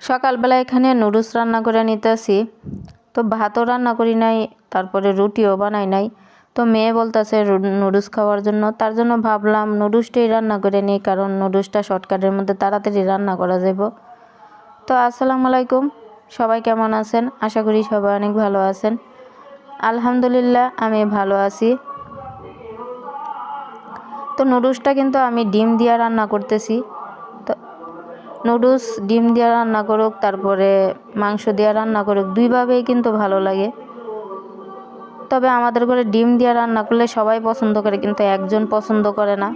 সকালবেলা এখানে নুডলস রান্না করে নিতেছি। তো ভাতও রান্না করি নাই, তারপরে রুটিও বানাই নাই। তো মেয়ে বলতেছে নুডলস খাওয়ার জন্য, তার জন্য ভাবলাম নুডলসটাই রান্না করে নিই, কারণ নুডলসটা শর্টকাটের মধ্যে তাড়াতাড়ি রান্না করা যাব। তো আসসালামু আলাইকুম, সবাই কেমন আছেন? আশা করি সবাই অনেক ভালো আছেন। আলহামদুলিল্লাহ আমি ভালো আছি। তো নুডলসটা কিন্তু আমি ডিম দিয়ে রান্না করতেছি। তো নুডলস ডিম দিয়ে রান্না করুক, তারপরে মাংস দিয়ে রান্না করুক, দুইভাবেই কিন্তু ভালো লাগে। তবে আমাদের ঘরে ডিম দিয়ে রান্না করলে সবাই পছন্দ করে, কিন্তু একজন পছন্দ করে না।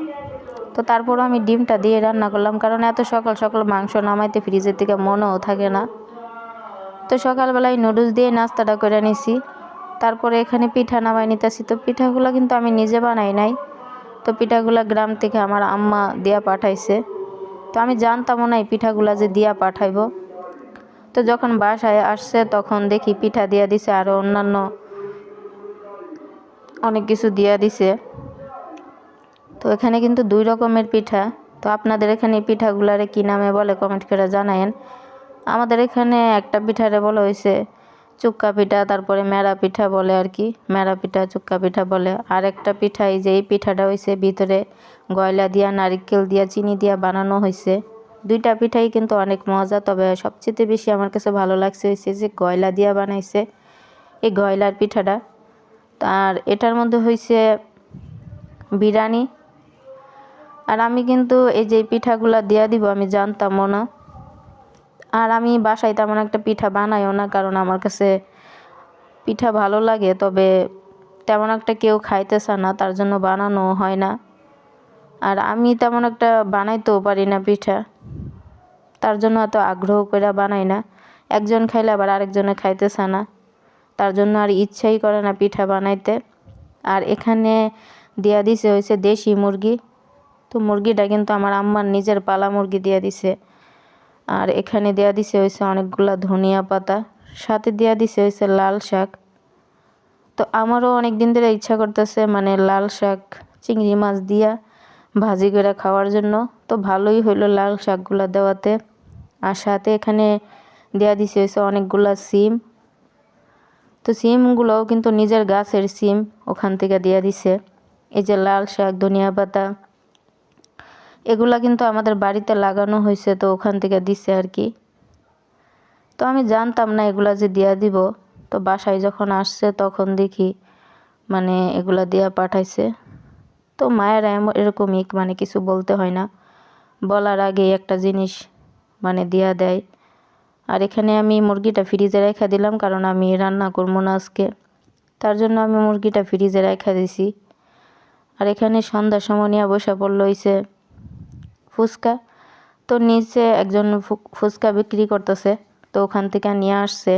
তো তারপরও আমি ডিমটা দিয়ে রান্না করলাম, কারণ এত সকাল সকাল মাংস নামাইতে ফ্রিজের থেকে মনেও থাকে না। তো সকালবেলায় নুডলস দিয়ে নাস্তাটা করে নিছি। তারপরে এখানে পিঠা নামাই নিতেছি। তো পিঠাগুলো কিন্তু আমি নিজে বানাই নাই, তো পিঠাগুলা গ্রাম থেকে আমার আম্মা দিয়া পাঠাইছে। তো আমি জানতামও না এই পিঠাগুলা যে দিয়া পাঠাইব। তো যখন বাসায় আসছে তখন দেখি পিঠা দিয়া দিছে, আরও অন্যান্য অনেক কিছু দিয়া দিছে। তো এখানে কিন্তু 2 রকমের পিঠা। তো আপনাদের এখানে এই পিঠাগুলারে কী নামে বলে কমেন্ট করে জানায়েন। আমাদের এখানে একটা পিঠারে বলা হয়েছে চুক্কা পিঠা, তারপরে মেরা পিঠা বলে আর কি, মেরা পিঠা চুক্কা পিঠা বলে। আর একটা পিঠা, এই যে এই পিঠাটা হয়েছে ভিতরে গয়লা দিয়া নারিকেল দিয়া চিনি দিয়া বানানো হয়েছে। 2টা পিঠাই কিন্তু অনেক মজা, তবে সবচেয়ে বেশি আমার কাছে ভালো লাগছে হয়েছে যে গয়লা দিয়া বানাইছে এই গয়লার পিঠাটা। আর এটার মধ্যে হয়েছে বিরিয়ানি। আর আমি কিন্তু এই যে পিঠাগুলা দিয়া দিব আমি জানতামও না। আর আমি বাসায় তেমন একটা পিঠা বানাইও না, কারণ আমার কাছে পিঠা ভালো লাগে, তবে তেমন একটা কেউ খাইতেছে না, তার জন্য বানানো হয় না। আর আমি তেমন একটা বানাইতেও পারি না পিঠা, তার জন্য এত আগ্রহ করে বানাই না। একজন খাইলে আবার আরেকজনে খাইতেছে না, তার জন্য আর ইচ্ছাই করে না পিঠা বানাইতে। আর এখানে দিয়া দিছে হয়েছে দেশি মুরগি। তো মুরগিটা কিন্তু আমার আম্মার নিজের পালা মুরগি দিয়া দিছে। আর এখানে দেয়া দিছে হয়েছে অনেকগুলা ধনিয়া পাতা, সাথে দেয়া দিছে হয়েছে লাল শাক। তো আমারও অনেক দিন ধরে ইচ্ছা করতেছে মানে লাল শাক চিংড়ি মাছ দিয়া ভাজি করে খাওয়ার জন্য। তো ভালোই হইলো লাল শাকগুলা দেওয়াতে। আর সাথে এখানে দেয়া দিছে হয়েছে অনেকগুলা সিম। তো সিমগুলোও কিন্তু নিজের গাছের সিম, ওখান থেকে দেয়া দিছে। এই যে লাল শাক ধনিয়া পাতা এগুলা কিন্তু আমাদের বাড়িতে লাগানো হয়েছে, তো ওখান থেকে দিছে আর কি। তো আমি জানতাম না এগুলা যে দিয়া দিব। তো বাসায় যখন আসছে তখন দেখি মানে এগুলা দিয়া পাঠাইছে। তো মায়েরা এরকমই, মানে কিছু বলতে হয় না, বলার আগেই একটা জিনিস মানে দিয়া দেয়। আর এখানে আমি মুরগিটা ফ্রিজে রেখে দিলাম, কারণ আমি রান্না করবো না আজকে, তার জন্য আমি মুরগিটা ফ্রিজে রেখে দিছি। আর এখানে সন্ধ্যার সময় নিয়ে বসে পড়লো হইছে ফুচকা। তো নিচে একজন ফুচকা বিক্রি করতেছে, তো ওখান থেকে নিয়ে আসছে।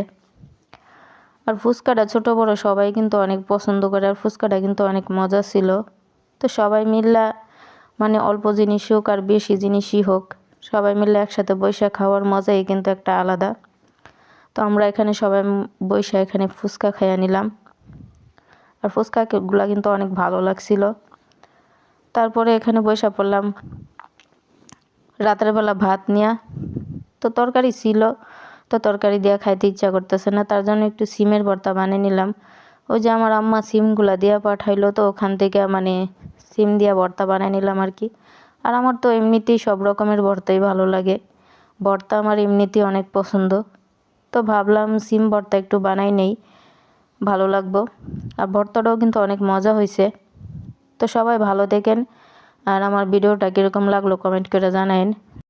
আর ফুচকাটা ছোট বড় সবাই কিন্তু অনেক পছন্দ করে, আর ফুচকাটা কিন্তু অনেক মজা ছিল। তো সবাই মিল্লা মানে অল্প জিনিস হোক আর বেশি জিনিসই হোক, সবাই মিলে একসাথে বৈশা খাওয়ার মজাই কিন্তু একটা আলাদা। তো আমরা এখানে সবাই বৈশা এখানে ফুচকা খাইয়া নিলাম। আর ফুচকাগুলা কিন্তু অনেক ভালো লাগছিল। তারপরে এখানে বৈশা পড়লাম রাতের বেলা ভাত নিয়া। তো তরকারি ছিল, তো তরকারি দিয়ে খাইতে ইচ্ছা করতেছে না, তার জন্য একটু সিমের ভর্তা বানিয়ে নিলাম। ওই যে আমার আম্মা সিমগুলা দিয়া পাঠাইলো, তো ওখান থেকে মানে সিম দিয়া ভর্তা বানিয়ে নিলাম আর কি। আর আমার তো এমনিতেই সব রকমের ভর্তাই ভালো লাগে, ভর্তা আমার এমনিতেই অনেক পছন্দ। তো ভাবলাম সিম ভর্তা একটু বানাই নেই, ভালো লাগবো। আর ভর্তাটাও কিন্তু অনেক মজা হয়েছে। তো সবাই ভালো দেখেন, আর আমার ভিডিওটা কীরকম লাগলো কমেন্ট করে জানায়েন।